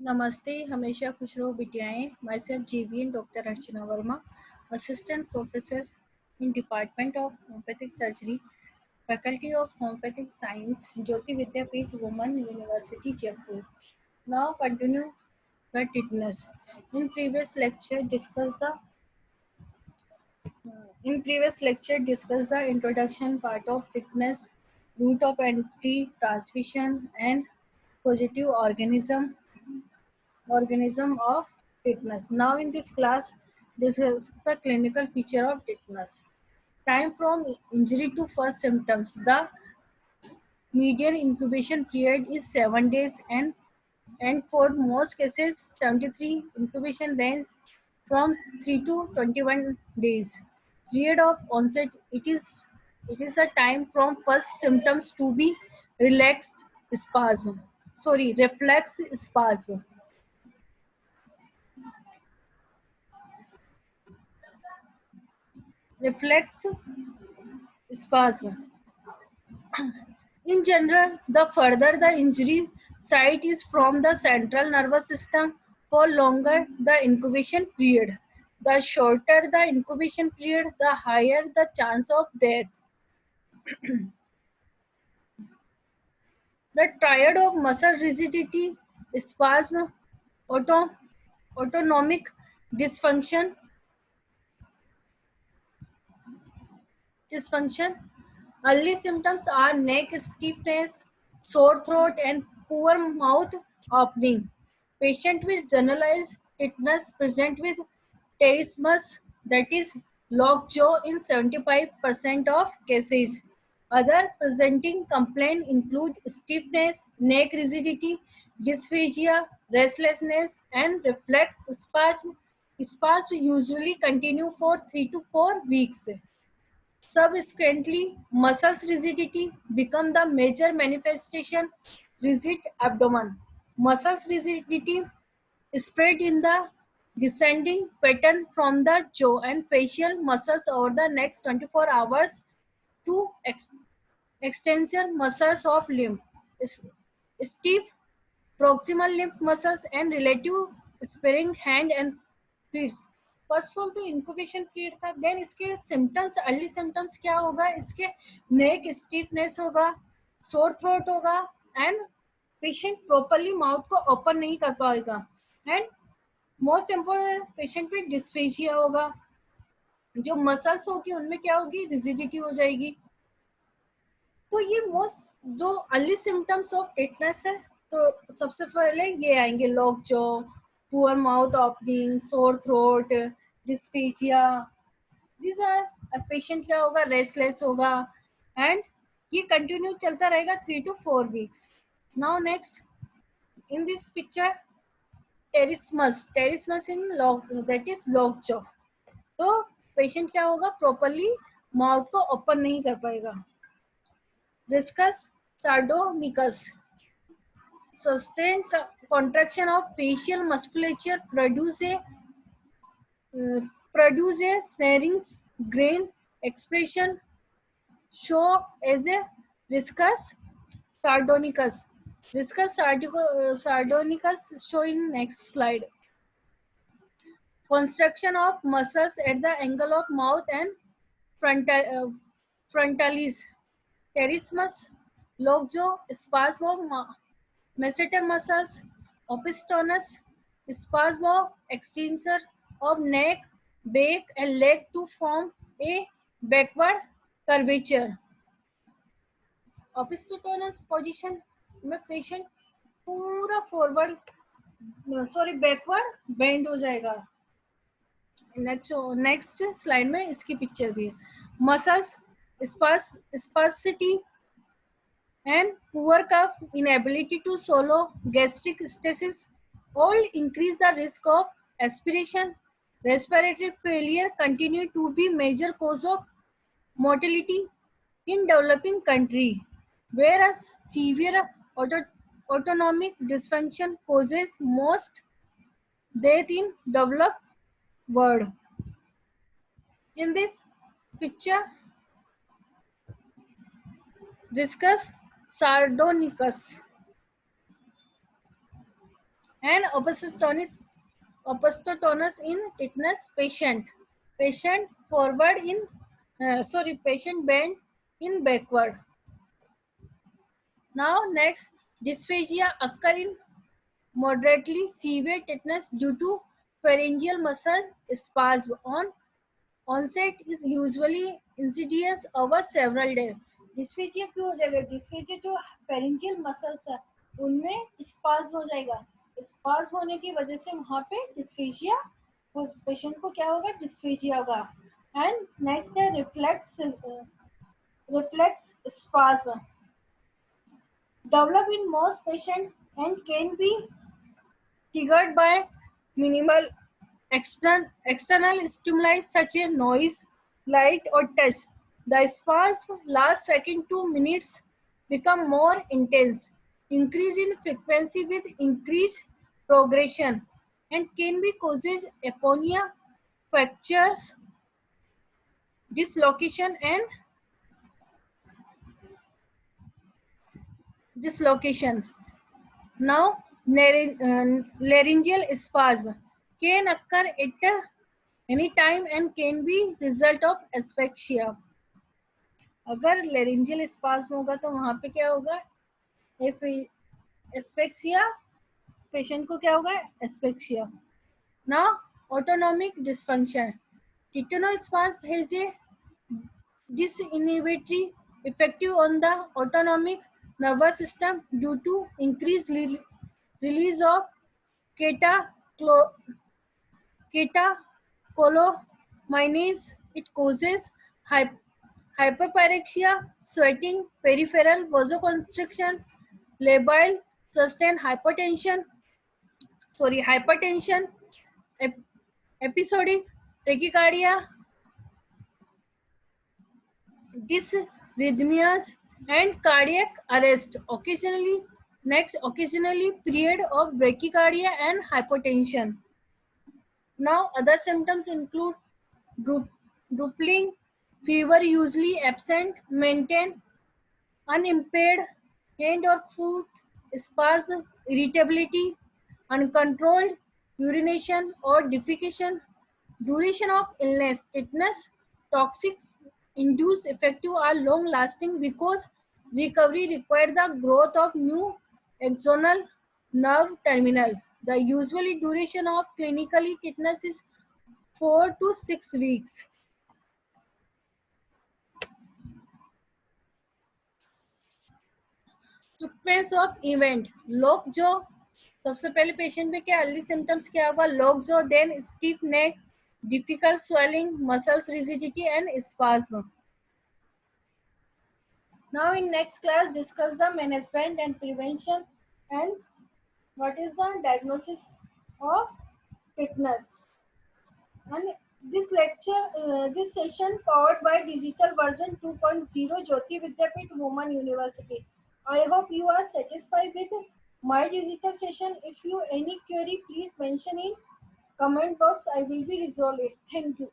नमस्ते, हमेशा खुश रहो बिटियाएँ। Myself GVN doctor Archana Verma, assistant professor in Department of Homeopathic Surgery, Faculty of Homeopathic Science, Jyoti Vidyapeeth Women University, Jaipur. Now continue the tetanus. In previous lecture, discuss the introduction part of tetanus, route of entry, transmission, and causative organism of tetanus. Now in this class, discuss the clinical feature of tetanus. Time from injury to first symptoms. The median incubation period is 7 days and for most cases 73 incubation range from 3 to 21 days. Period of onset, it is the time from first symptoms to be relaxed spasm. Sorry, reflex spasm. Reflex spasm. In general, the further the injury site is from the central nervous system, for longer the incubation period. The shorter the incubation period, the higher the chance of death. The triad of muscle rigidity, spasm, auto, autonomic dysfunction, dysfunction. Early symptoms are neck stiffness, sore throat, and poor mouth opening. Patient with generalized tetanus present with teresmus, that is lockjaw, in 75% of cases. Other presenting complaints include stiffness, neck rigidity, dysphagia, restlessness, and reflex spasm. Spasms usually continue for 3 to 4 weeks. Subsequently, muscles rigidity become the major manifestation. Rigid abdomen. Muscles rigidity spread in the descending pattern from the jaw and facial muscles over the next 24 hours to extensor muscles of limb. Stiff proximal lymph muscles and relative sparing hand and feet. First of all तो incubation period था, then इसके symptoms, early symptoms क्या होगा, इसके neck stiffness होगा, sore throat होगा and patient properly mouth को open नहीं कर पाएगा एंड मोस्ट इम्पोर्टेंट पेशेंट पे डिस्फेजिया होगा, जो मसल्स होगी उनमें क्या होगी, रिजिडिटी हो जाएगी. तो ये मोस्ट जो अर्ली सिम्टम्स ऑफ टेटनस है, तो सबसे पहले ये आएंगे lock jaw, poor mouth opening, sore throat, dysphagia. This are patient क्या होगा, रेस्टलेस होगा एंड ये कंटिन्यू चलता रहेगा 3 to 4 weeks. Now next in this picture trismus in lock, that is lockjaw. तो पेशेंट क्या होगा, प्रॉपरली माउथ को ओपन नहीं कर पाएगा. Discuss sardonicus. Sustained contraction of facial musculature produce a snaring grain expression show as a discus sardonicus. Discus sardonicus show in next slide. Construction of muscles at the angle of mouth and frontalis. Terismus, lockjaw, spasm of masseter muscles, opistonus, spasm of extensor of neck, back and leg to form a backward curvature. Opistonus position में patient पूरा forward, sorry backward bend हो जाएगा. Next slide में इसकी picture भी है. Muscles spasticity and poor cough, inability to swallow, gastric stasis, all increase the risk of aspiration. Respiratory failure continue to be major cause of mortality in developing country, whereas severe autonomic dysfunction causes most death in developed world. In this picture, discuss sardonicus. and opisthotonus in tetanus patient. Patient bend in backward. Now next, dysphagia occur in moderately severe tetanus due to pharyngeal muscle spasm. On onset is usually insidious over several days. Dysphagia क्यों हो जाएगा? Dysphagia जो पेरिंजियल muscles है उनमें spasm हो जाएगा. Spasm होने की वजह से वहां पे डिस्फेजिया, पेशेंट को क्या होगा? डिस्फेजिया होगा. एंड नेक्स्ट है reflex spasm develop in most patients and can be triggered by minimal external stimuli such as noise, light, or touch. The spasm lasts second 2 minutes, become more intense, increase in frequency with increased progression, and can be causes aponia, fractures, dislocation, and dislocation. Now, laryngeal spasm can occur at any time and can be result of asphyxia. अगर laryngeal spasm होगा तो वहाँ पे क्या होगा? Asphyxia, patient को क्या होगा? Asphyxia. Now, autonomic dysfunction. Tetanospasm has a disinhibitory effect on the autonomic nervous system due to increased release of catecholamines. It causes hyperpyrexia, sweating, peripheral vasoconstriction, labile sustained hypertension, episodic tachycardia, dysrhythmias, and cardiac arrest. Occasionally period of bradycardia and hypotension. Now, other symptoms include drooping, fever usually absent, maintain unimpaired hand or foot, spasm, irritability, uncontrolled urination or defecation, duration of illness, tetanus, toxic induced effective are long lasting because recovery requires the growth of new axonal nerve terminal. The usually duration of clinically tetanus is 4 to 6 weeks. Sequence of event. लोग जो सबसे पहले patient में क्या early symptoms क्या होगा? लोग जो, then stiff neck, difficult swelling, muscles rigidity and spasm. Now in next class discuss the management and prevention and what is the diagnosis of fitness. And this session powered by digital version 2.0 Jyoti Vidyapeeth Women University. I hope you are satisfied with my digital session. If you any query, please mention in comment box. I will be resolve it. Thank you.